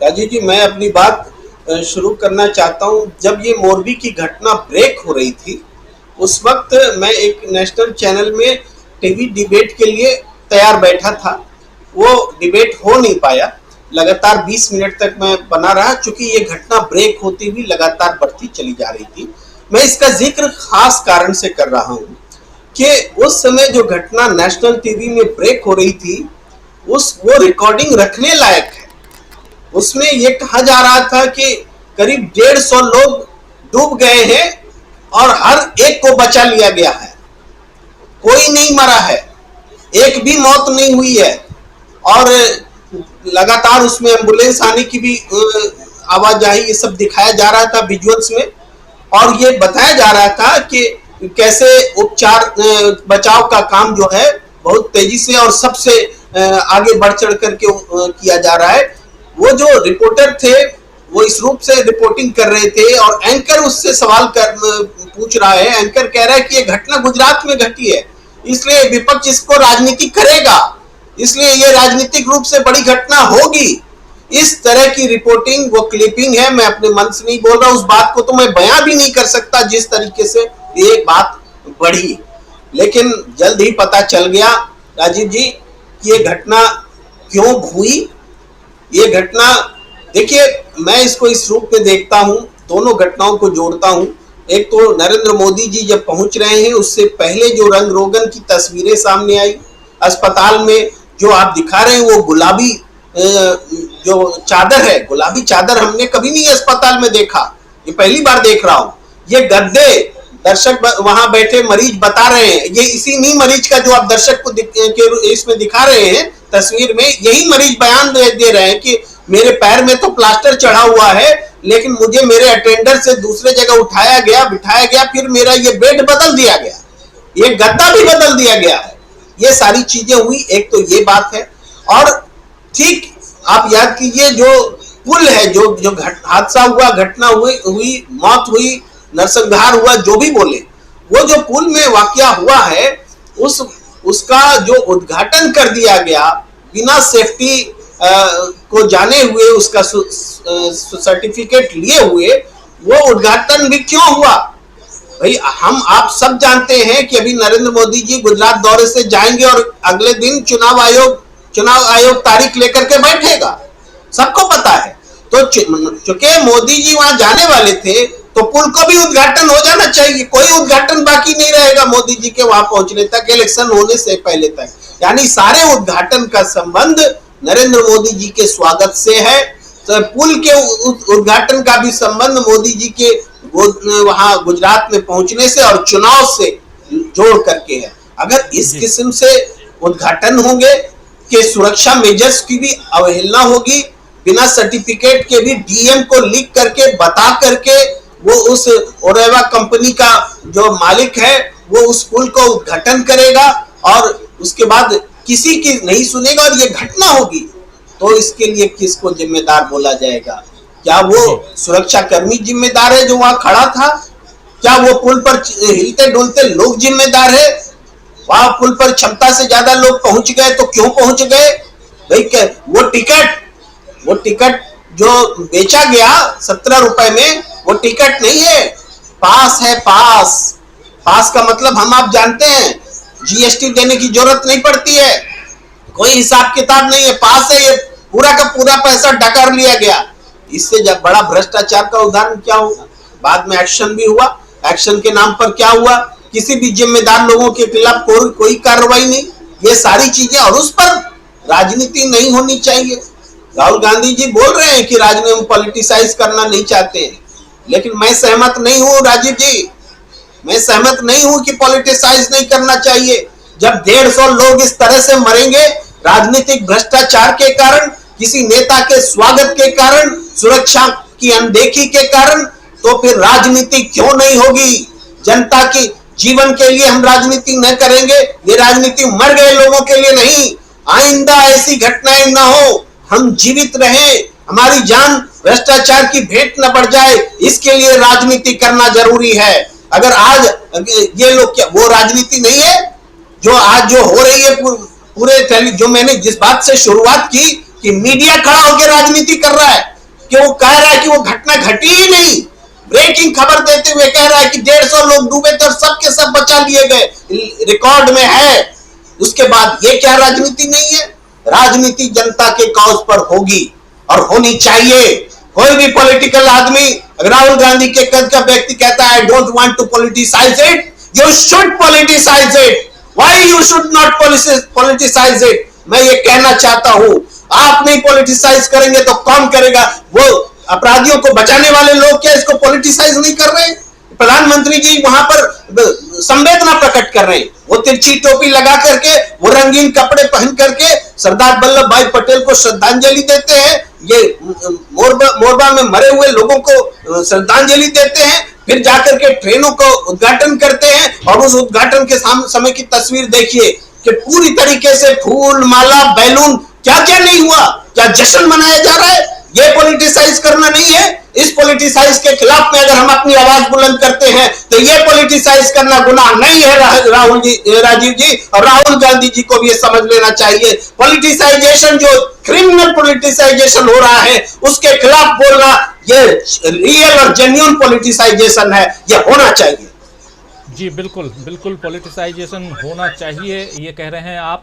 राजीव जी, मैं अपनी बात शुरू करना चाहता हूं। जब ये मोरबी की घटना ब्रेक हो रही थी, उस वक्त मैं एक नेशनल चैनल में टीवी डिबेट के लिए तैयार बैठा था। वो डिबेट हो नहीं पाया। लगातार 20 मिनट तक मैं बना रहा, चूंकि ये घटना ब्रेक होती हुई लगातार बढ़ती चली जा रही थी। मैं इसका जिक्र खास कारण से कर रहा हूं कि उस समय जो घटना नेशनल टीवी में ब्रेक हो रही थी, वो रिकॉर्डिंग रखने लायक है। उसमें ये कहा जा रहा था कि करीब 150 लोग डूब गए हैं और हर एक को बचा लिया गया है, कोई नहीं मरा है, एक भी मौत नहीं हुई है। और लगातार उसमें एम्बुलेंस आने की भी आवाजाही, ये सब दिखाया जा रहा था विजुअल्स में। और ये बताया जा रहा था कि कैसे उपचार बचाव का काम जो है बहुत तेजी से और सबसे आगे बढ़ चढ़ करके किया जा रहा है। वो जो रिपोर्टर थे वो इस रूप से रिपोर्टिंग कर रहे थे और एंकर उससे सवाल पूछ रहा है। एंकर कह रहा है कि ये घटना गुजरात में घटी है, इसलिए विपक्ष इसको राजनीति करेगा, इसलिए ये राजनीतिक रूप से बड़ी घटना होगी। इस तरह की रिपोर्टिंग, वो क्लिपिंग है, मैं अपने मन से नहीं बोल रहा, उस बात को तो मैं बयां भी नहीं कर सकता जिस तरीके से ये बात बढ़ी। लेकिन जल्द ही पता चल गया राजीव जी कि ये घटना क्यों हुई। ये घटना, देखिए, मैं इसको इस रूप में देखता हूं, दोनों घटनाओं को जोड़ता हूं। एक तो नरेंद्र मोदी जी जब पहुंच रहे हैं, उससे पहले जो रंग रोगन की तस्वीरें सामने आई अस्पताल में, जो आप दिखा रहे हैं वो गुलाबी जो चादर है, गुलाबी चादर हमने कभी नहीं अस्पताल में देखा, ये पहली बार देख रहा हूं। ये गद्दे, दर्शक वहां बैठे मरीज बता रहे हैं, ये इसी नहीं मरीज का जो आप दर्शक को इसमें दिखा रहे हैं तस्वीर में, यही मरीज बयान दे रहे हैं कि मेरे पैर में तो प्लास्टर चढ़ा हुआ है, लेकिन मुझे मेरे अटेंडर से दूसरे जगह उठाया गया, बिठाया गया, फिर मेरा ये बेड बदल दिया गया, ये गद्दा भी बदल दिया गया है। ये सारी चीजें हुई। एक तो ये बात है। और ठीक आप याद कीजिए, जो पुल है, जो हादसा हुआ, घटना हुई, मौत हुई, नरसंहार हुआ, जो भी बोले, वो जो पुल में वाकया हुआ है, उसका जो उद्घाटन कर दिया गया बिना सेफ्टी को जाने हुए, उसका सर्टिफिकेट लिए हुए, वो उद्घाटन भी क्यों हुआ भाई? हम आप सब जानते हैं कि अभी नरेंद्र मोदी जी गुजरात दौरे से जाएंगे और अगले दिन चुनाव आयोग तारीख लेकर के बैठेगा, सबको पता है। तो चूंकि मोदी जी वहां जाने वाले थे, तो पुल को भी उद्घाटन हो जाना चाहिए। कोई उद्घाटन बाकी नहीं रहेगा मोदी जी के वहां पहुंचने तक, इलेक्शन होने से पहले तक। यानी सारे उद्घाटन का संबंध नरेंद्र मोदी जी के स्वागत से है, तो पुल के उद्घाटन का भी संबंध मोदी जी के वहां गुजरात में पहुंचने से और चुनाव से जोड़ करके है। अगर इस किस्म से उद्घाटन होंगे कि सुरक्षा मेजर्स की भी अवहेलना होगी, बिना सर्टिफिकेट के भी डीएम को लिख करके बता करके वो उस ओरेवा कंपनी का जो मालिक है वो उस पुल को उद्घाटन करेगा और उसके बाद किसी की नहीं सुनेगा और ये घटना होगी, तो इसके लिए किसको जिम्मेदार बोला जाएगा? क्या वो सुरक्षा कर्मी जिम्मेदार है जो वहां खड़ा था? क्या वो पुल पर हिलते डुलते लोग जिम्मेदार है? वहां पुल पर क्षमता से ज्यादा लोग पहुंच गए तो क्यों पहुंच गए भाई? वो टिकट जो बेचा गया 17 रुपए में, वो टिकट नहीं है, पास है। पास का मतलब हम आप जानते हैं, जीएसटी देने की जरूरत नहीं पड़ती है, कोई हिसाब किताब नहीं है, पास है। ये पूरा का पूरा पैसा डकार लिया गया। इससे जब बड़ा भ्रष्टाचार का उदाहरण क्या होगा? बाद में एक्शन भी हुआ, एक्शन के नाम पर क्या हुआ? किसी भी जिम्मेदार लोगों के खिलाफ कोई कार्रवाई नहीं। ये सारी चीजें, और उस पर राजनीति नहीं होनी चाहिए। राहुल गांधी जी बोल रहे हैं कि राजनीति में पॉलिटिसाइज करना नहीं चाहते हैं, लेकिन मैं सहमत नहीं हूं राजीव जी, मैं सहमत नहीं हूं कि पॉलिटिसाइज नहीं करना चाहिए। जब 150 लोग इस तरह से मरेंगे राजनीतिक भ्रष्टाचार के कारण, किसी नेता के स्वागत के कारण, सुरक्षा की अनदेखी के कारण, तो फिर राजनीति क्यों नहीं होगी? जनता की जीवन के लिए हम राजनीति न करेंगे, ये राजनीति मर गए लोगों के लिए नहीं। आइंदा ऐसी घटनाएं न हो, हम जीवित रहें, हमारी जान भ्रष्टाचार की भेंट न बढ़ जाए, इसके लिए राजनीति करना जरूरी है। अगर आज ये लोग, क्या वो राजनीति नहीं है जो आज जो हो रही है? पूरे जो मैंने जिस बात से शुरुआत की कि मीडिया खड़ा होकर राजनीति कर रहा है, कि वो कह रहा है कि वो घटना घटी ही नहीं, ब्रेकिंग खबर देते हुए कह रहा है कि 150 लोग डूबे थे, सब के सब बचा लिए गए, रिकॉर्ड में है। उसके बाद ये क्या राजनीति नहीं है? राजनीति जनता के कॉज पर होगी और होनी चाहिए। कोई भी पॉलिटिकल आदमी, राहुल गांधी के कद का व्यक्ति कहता है, I don't want to politicise it, you should politicise it. Why you should not politicise it? मैं ये कहना चाहता हूं, आप नहीं पॉलिटिसाइज करेंगे तो कौन करेगा? वो अपराधियों को बचाने वाले लोग क्या इसको पॉलिटिसाइज नहीं कर रहे? प्रधानमंत्री जी वहां पर संवेदना प्रकट कर रहे हैं, वो तिरछी टोपी लगा करके, वो रंगीन कपड़े पहन करके सरदार वल्लभ भाई पटेल को श्रद्धांजलि देते हैं, ये मोरबा में मरे हुए लोगों को श्रद्धांजलि देते हैं, फिर जाकर के ट्रेनों को उद्घाटन करते हैं। और उस उद्घाटन के समय की तस्वीर देखिए कि पूरी तरीके से फूल माला बैलून, क्या क्या नहीं हुआ, क्या जश्न मनाया जा रहा है? ये पॉलिटिसाइज करना नहीं है। इस पॉलिटिसाइज के खिलाफ में अगर हम अपनी आवाज बुलंद करते हैं तो ये पॉलिटिसाइज करना गुनाह नहीं है। राहुल जी, राजीव जी और राहुल गांधी जी को भी ये समझ लेना चाहिए। पॉलिटिसाइजेशन, जो क्रिमिनल पॉलिटिसाइजेशन हो रहा है, उसके खिलाफ बोलना ये रियल और जेन्युइन पॉलिटिसाइजेशन है, ये होना चाहिए। जी बिल्कुल बिल्कुल, पॉलिटिसाइजेशन होना चाहिए, ये कह रहे हैं आप।